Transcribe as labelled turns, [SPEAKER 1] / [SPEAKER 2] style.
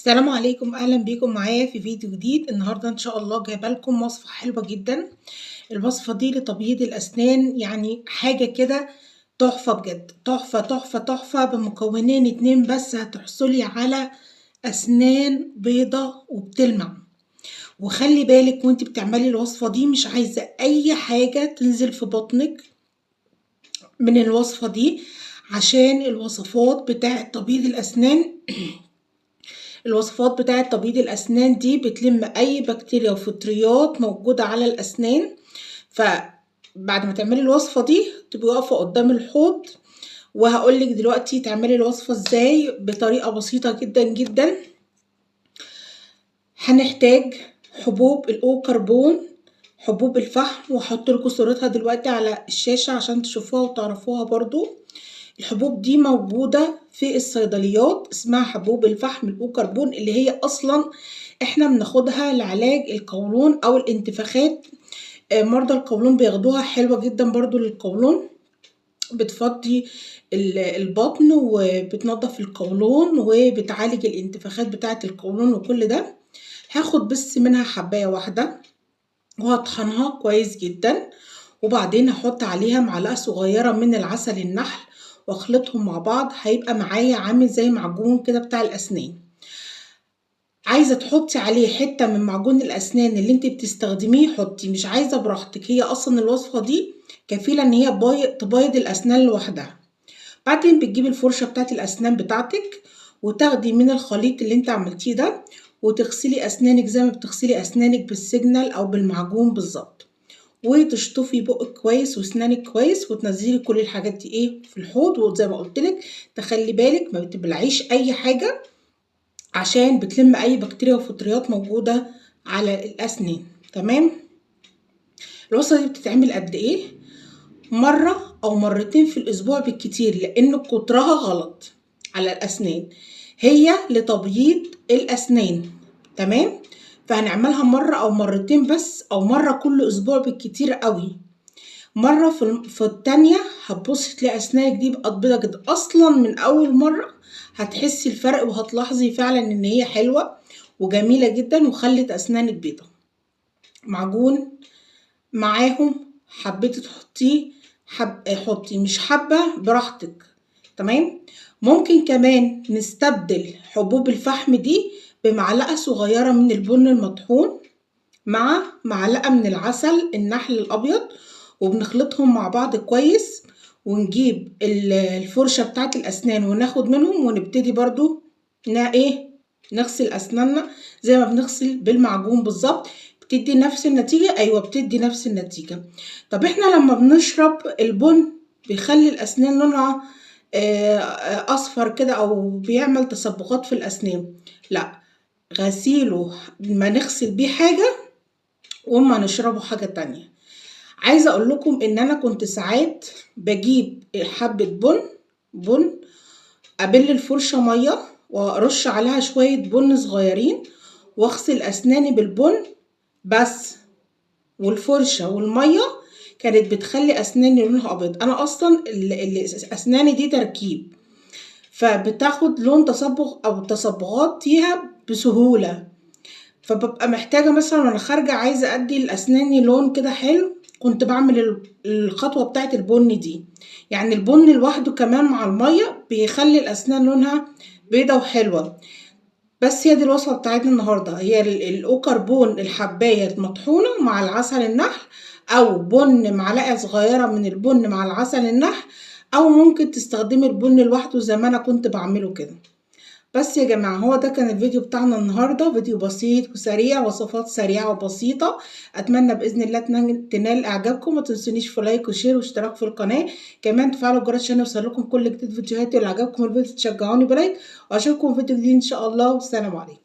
[SPEAKER 1] السلام عليكم، اهلا بيكم معايا في فيديو جديد. النهارده ان شاء الله جايبه لكم وصفه حلوه جدا. الوصفه دي لتبييض الاسنان، يعني حاجه كده تحفه بجد، تحفه تحفه تحفه. بمكونين اتنين بس هتحصلي على اسنان بيضه وبتلمع. وخلي بالك وانت بتعملي الوصفه دي، مش عايزه اي حاجه تنزل في بطنك من الوصفه دي، عشان الوصفات بتاعه تبييض الاسنان الوصفات بتاعة تبييض الأسنان دي بتلم أي بكتيريا وفطريات موجودة على الأسنان. فبعد ما تعملي الوصفة دي تبقي واقفة قدام الحوض، وهقولك دلوقتي تعملي الوصفة ازاي بطريقة بسيطة جدا جدا. هنحتاج حبوب الأوكربون، حبوب الفحم، وهحط لكم صورتها دلوقتي على الشاشة عشان تشوفوها وتعرفوها برضو. الحبوب دي موجودة في الصيدليات، اسمها حبوب الفحم الأوكربون، اللي هي أصلا احنا بناخدها لعلاج القولون أو الانتفاخات. مرضى القولون بياخدوها، حلوة جدا برضو للقولون، بتفضي البطن وبتنظف القولون وبتعالج الانتفاخات بتاعة القولون وكل ده. هاخد بس منها حباية واحدة وهطحنها كويس جدا، وبعدين هحط عليها معلقة صغيرة من العسل النحل واخلطهم مع بعض. هيبقى معايا عامل زي معجون كده بتاع الأسنان. عايزة تحطي عليه حتة من معجون الأسنان اللي انت بتستخدميه حطي، مش عايزة براحتك. هي أصلا الوصفة دي كفيلة ان هي تبيض الأسنان لوحدها. بعدين بتجيبي الفرشة بتاعت الأسنان بتاعتك وتاخدي من الخليط اللي انت عملتيه ده وتغسلي أسنانك زي ما بتغسلي أسنانك بالسجنال أو بالمعجون بالظبط، وتشطفي بقك كويس واسنانك كويس، وتنزلي كل الحاجات دي في الحوض. وزي ما قلت لك تخلي بالك ما بتبلعيش اي حاجه، عشان بتلم اي بكتيريا وفطريات موجوده على الاسنان. تمام. الوصفه دي بتتعمل قد ايه؟ مره او مرتين في الاسبوع بالكتير، لان كترها غلط على الاسنان. هي لتبييض الاسنان. تمام. فهنعملها مره او مرتين بس، او مره كل اسبوع بالكتير قوي. مرة في التانية هتبصي تلاقي أسنانك دي بقت بيضة جدا. أصلا من أول مرة هتحسي الفرق، وهتلاحظي فعلا إن هي حلوة وجميلة جدا وخلت أسنانك بيضة. معجون معاهم حبيتي تحطيه حطي، مش حابة براحتك. تمام. ممكن كمان نستبدل حبوب الفحم دي بمعلقة صغيرة من البن المطحون مع معلقة من العسل النحل الأبيض، وبنخلطهم مع بعض كويس، ونجيب الفرشة بتاعت الأسنان وناخد منهم ونبتدي برضو نغسل أسناننا زي ما بنغسل بالمعجون بالظبط. بتدي نفس النتيجة. أيوة بتدي نفس النتيجة. طب احنا لما بنشرب البن بيخلي الأسنان لونها أصفر كده، أو بيعمل تصبغات في الأسنان. لا، غسيله ما نغسل بيه حاجة وما نشربه حاجة تانية. عايزة اقول لكم ان انا كنت ساعات بجيب حبة بن ابل الفرشة مية وارش عليها شوية بن صغيرين واغسل اسناني بالبن بس، والفرشة والمية كانت بتخلي اسناني لونها ابيض. انا اصلا اسناني دي تركيب، فبتاخد لون تصبغ او تصبغات فيها بسهولة. فببقى محتاجة مثلا وانا خارجة عايزة ادي لاسناني لون كده حلو، كنت بعمل الخطوة بتاعت البن دي. يعني البن لوحده كمان مع المية بيخلي الاسنان لونها بيضة وحلوة. بس هي دي الوصفة بتاعتنا النهاردة، هي الاوكربون الحباية المطحونة مع العسل النحل، او بن معلقة صغيرة من البن مع العسل النحل، او ممكن تستخدمي البن لوحده زي ما انا كنت بعمله كده. بس يا جماعة هو ده كان الفيديو بتاعنا النهاردة، فيديو بسيط وسريع، وصفات سريعة وبسيطة. أتمنى بإذن الله تنال إعجابكم. ما تنسونيش في لايك وشير واشتراك في القناة، كمان تفعلوا الجرس عشان يوصلكم كل جديد فيديوهاتي. اللي عجبكم الفيديو تشجعوني بلايك، وأشوفكم في فيديو جديد إن شاء الله، والسلام عليكم.